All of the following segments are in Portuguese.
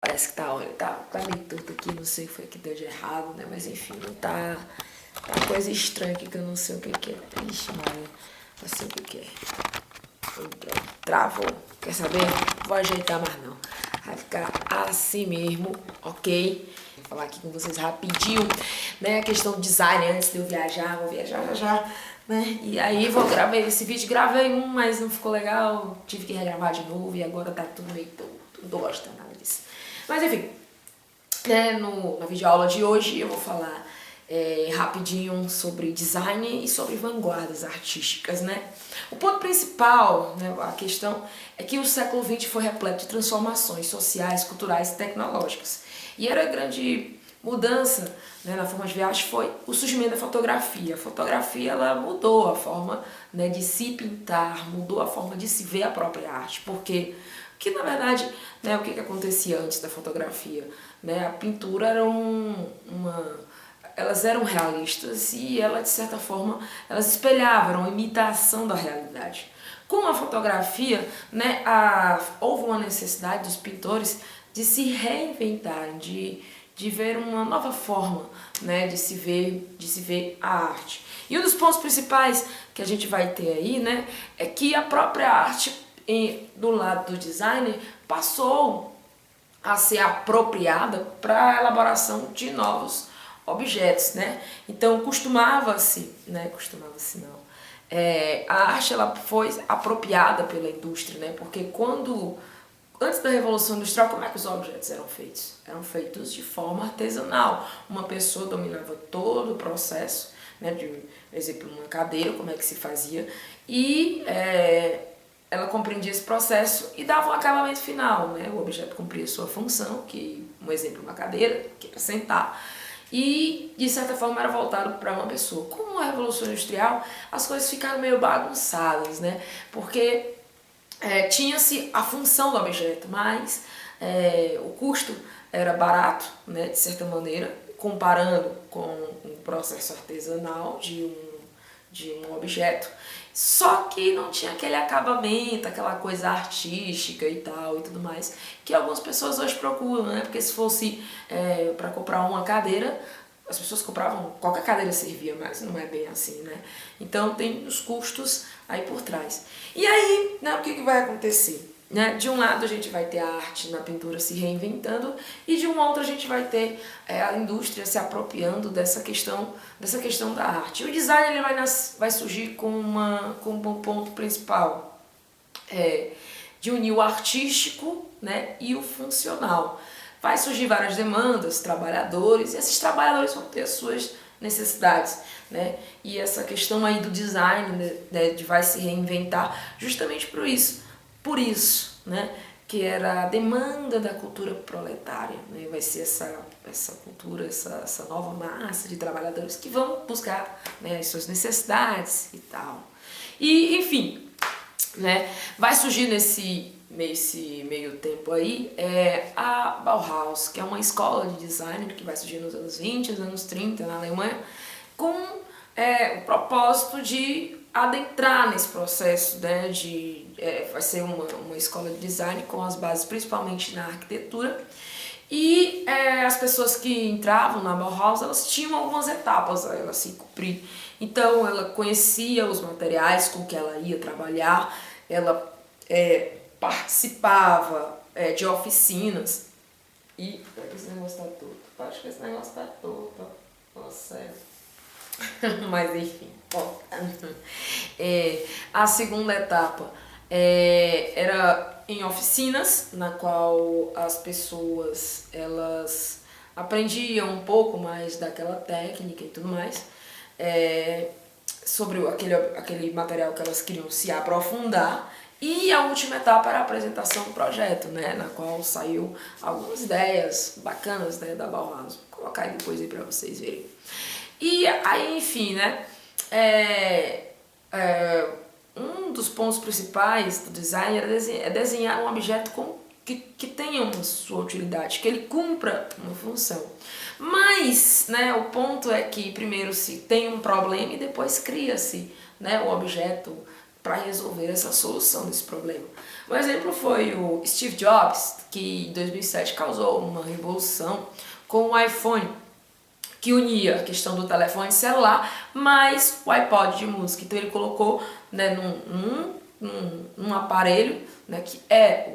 Parece que tá meio torto aqui, não sei o que foi que deu de errado, né? Mas enfim, não tá uma coisa estranha aqui que eu não sei o que é. Ixi, Maria, não sei o que é. Travou. Quer saber? Vou ajeitar mais não. Vai ficar assim mesmo, ok? Vou falar aqui com vocês rapidinho, né? A questão do design antes de eu viajar, vou viajar já, né? E aí vou gravar esse vídeo, gravei um, mas não ficou legal, tive que regravar de novo e agora tá tudo meio torto. Não gosto nada disso. Mas enfim, né, na videoaula de hoje eu vou falar rapidinho sobre design e sobre vanguardas artísticas, né? O ponto principal, né, a questão é que o século XX foi repleto de transformações sociais, culturais e tecnológicas. E era a grande mudança, né, na forma de viagem foi o surgimento da fotografia. A fotografia ela mudou a forma, né, de se pintar, mudou a forma de se ver a própria arte, porque que na verdade, né, o que acontecia antes da fotografia, né, a pintura era elas eram realistas e ela de certa forma elas espelhavam, eram uma imitação da realidade. Com a fotografia, né, houve uma necessidade dos pintores de se reinventarem, de ver uma nova forma, né, de se ver a arte. E um dos pontos principais que a gente vai ter aí, né, é que a própria arte do lado do designer passou a ser apropriada para a elaboração de novos objetos, né? Então costumava-se não, a arte ela foi apropriada pela indústria, né? Porque antes da Revolução Industrial, como é que os objetos eram feitos? Eram feitos de forma artesanal. Uma pessoa dominava todo o processo, né? De, por exemplo, uma cadeira, como é que se fazia, e ela compreendia esse processo e dava um acabamento final, né? O objeto cumpria sua função, que um exemplo, uma cadeira, que era sentar, e de certa forma era voltado para uma pessoa. Com a Revolução Industrial, as coisas ficaram meio bagunçadas, né? Porque tinha-se a função do objeto, mas o custo era barato, né? De certa maneira, comparando com um processo artesanal de um objeto, só que não tinha aquele acabamento, aquela coisa artística e tal e tudo mais, que algumas pessoas hoje procuram, né? Porque se fosse para comprar uma cadeira, as pessoas compravam, qualquer cadeira servia, mas não é bem assim, né? Então tem os custos aí por trás. E aí, né, o que vai acontecer? Né? De um lado a gente vai ter a arte na pintura se reinventando e de um outro a gente vai ter a indústria se apropriando dessa questão da arte. O design ele vai surgir com um ponto principal de unir o artístico, né, e o funcional. Vai surgir várias demandas, trabalhadores, e esses trabalhadores vão ter as suas necessidades, né? E essa questão aí do design, né, vai se reinventar justamente por isso, né, que era a demanda da cultura proletária, né? Vai ser essa cultura, essa nova massa de trabalhadores que vão buscar, né, as suas necessidades e tal. E, enfim, né, vai surgir nesse meio tempo aí a Bauhaus, que é uma escola de design que vai surgir nos anos 20, nos anos 30 na Alemanha, com o propósito de adentrar nesse processo, né, vai ser uma escola de design com as bases principalmente na arquitetura. E as pessoas que entravam na Bauhaus, elas tinham algumas etapas a elas se cumprir. Então ela conhecia os materiais com que ela ia trabalhar, ela participava de oficinas. E esse negócio tá torto. Acho que esse negócio tá torto. Nossa, sério. Mas enfim, a segunda etapa era em oficinas, na qual as pessoas elas aprendiam um pouco mais daquela técnica e tudo mais, sobre aquele material que elas queriam se aprofundar. E a última etapa era a apresentação do projeto, né, na qual saiu algumas ideias bacanas, né, da Bauhaus. Vou colocar aí depois aí para vocês verem. E aí, enfim, né, um dos pontos principais do design é desenhar um objeto que tenha uma sua utilidade, que ele cumpra uma função. Mas, né, o ponto é que primeiro se tem um problema e depois cria-se, né, o objeto para resolver essa solução desse problema. Um exemplo foi o Steve Jobs, que em 2007 causou uma revolução com o iPhone, que unia a questão do telefone celular mais o iPod de música. Então ele colocou, né, num aparelho, né, que era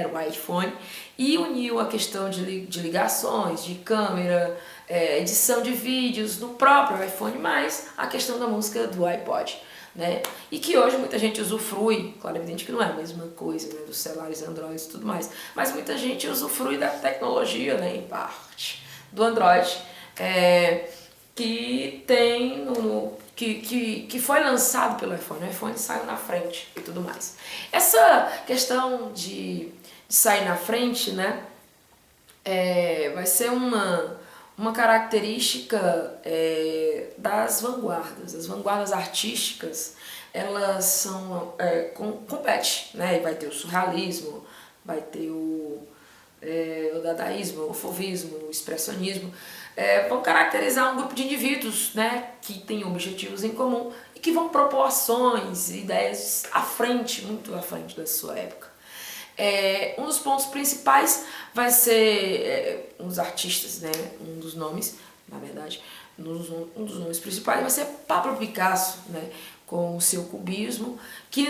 o iPhone, e uniu a questão de ligações, de câmera, edição de vídeos no próprio iPhone, mais a questão da música do iPod. Né? E que hoje muita gente usufrui, claro, é evidente que não é a mesma coisa, né, dos celulares Android e tudo mais, mas muita gente usufrui da tecnologia, né, em parte, do Android, que tem que foi lançado pelo iPhone. O iPhone saiu na frente e tudo mais. Essa questão de sair na frente, né, vai ser uma característica das vanguardas. As vanguardas artísticas, elas são compete, né? Vai ter o surrealismo, vai ter o dadaísmo, o fauvismo, o expressionismo, vão caracterizar um grupo de indivíduos, né, que têm objetivos em comum e que vão propor ações, ideias muito à frente da sua época. Um dos pontos principais vai ser um dos artistas, né, um dos nomes, na verdade, um dos nomes principais vai ser Pablo Picasso, né, com o seu cubismo, que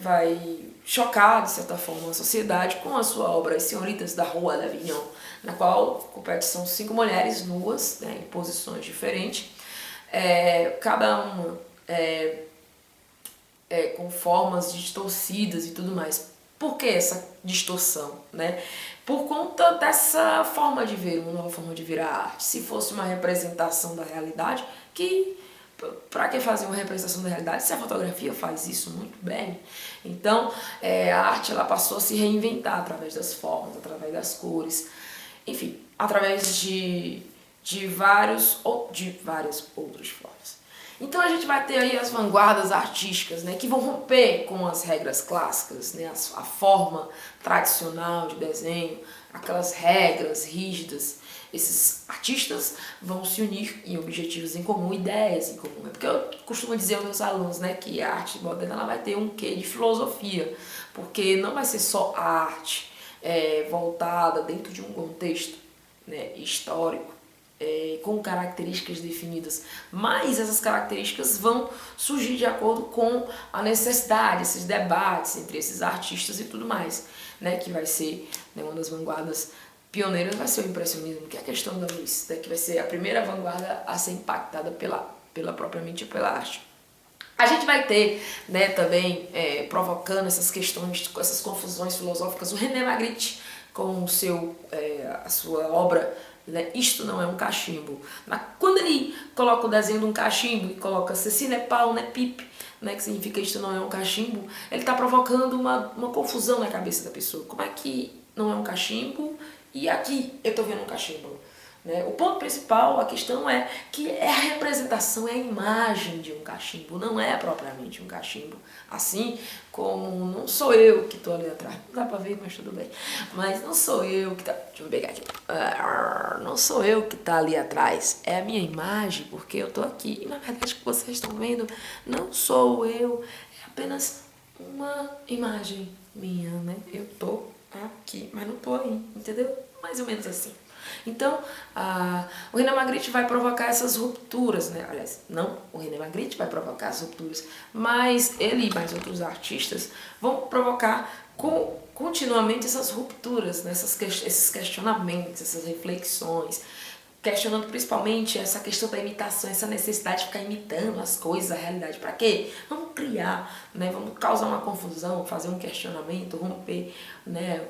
vai chocar, de certa forma, a sociedade com a sua obra As Senhoritas da Rua d'Avignon, na qual são 5 mulheres nuas, né, em posições diferentes, cada uma com formas distorcidas e tudo mais. Por que essa distorção, né? Por conta dessa forma de ver, uma nova forma de ver a arte. Se fosse uma representação da realidade, para que fazer uma representação da realidade se a fotografia faz isso muito bem? Então, a arte ela passou a se reinventar através das formas, através das cores, enfim, através de várias outras formas. Então a gente vai ter aí as vanguardas artísticas, né, que vão romper com as regras clássicas, né, a forma tradicional de desenho, aquelas regras rígidas. Esses artistas vão se unir em objetivos em comum, ideias em comum. É porque eu costumo dizer aos meus alunos, né, que a arte moderna ela vai ter um quê de filosofia, porque não vai ser só a arte voltada dentro de um contexto, né, histórico, com características definidas, mas essas características vão surgir de acordo com a necessidade, esses debates entre esses artistas e tudo mais, né, que vai ser, né, uma das vanguardas pioneiras vai ser o impressionismo, que é a questão da luz, né, que vai ser a primeira vanguarda a ser impactada propriamente pela arte. A gente vai ter, né, também provocando essas questões, essas confusões filosóficas, o René Magritte com a sua obra, né, Isto Não É um Cachimbo. Quando ele coloca o desenho de um cachimbo e coloca Ceci n'est pas une pipe, né, que significa isto não é um cachimbo, ele está provocando uma confusão na cabeça da pessoa. Como é que não é um cachimbo e aqui eu estou vendo um cachimbo? Né? O ponto principal, a questão é que é a representação, é a imagem de um cachimbo, não é propriamente um cachimbo. Assim como não sou eu que estou ali atrás, não dá pra ver, mas tudo bem. Mas não sou eu que tá, deixa eu pegar aqui. Não sou eu que tá ali atrás, é a minha imagem, porque eu tô aqui. E na verdade o que vocês estão vendo não sou eu, é apenas uma imagem minha, né? Eu tô aqui, mas não tô aí, entendeu? Mais ou menos assim. Então, o René Magritte vai provocar essas rupturas, né? Aliás, não o René Magritte vai provocar as rupturas, mas ele e mais outros artistas vão provocar continuamente essas rupturas, né? Esses questionamentos, essas reflexões, questionando principalmente essa questão da imitação, essa necessidade de ficar imitando as coisas, a realidade. Para quê? Vamos criar, né? Vamos causar uma confusão, fazer um questionamento, romper, né,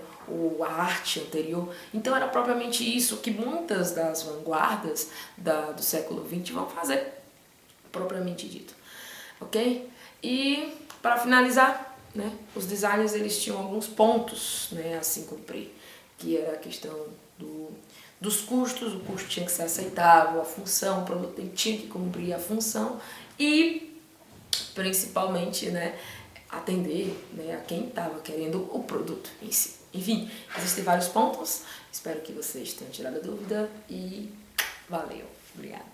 a arte anterior. Então era propriamente isso que muitas das vanguardas do século XX vão fazer, propriamente dito. Ok? E para finalizar, né, os designers eles tinham alguns pontos, né, a se cumprir, que era a questão dos custos, o custo tinha que ser aceitável, a função, o produto tinha que cumprir a função e, principalmente, né, atender, né, a quem estava querendo o produto em si. Enfim, existem vários pontos, espero que vocês tenham tirado a dúvida e valeu, obrigada.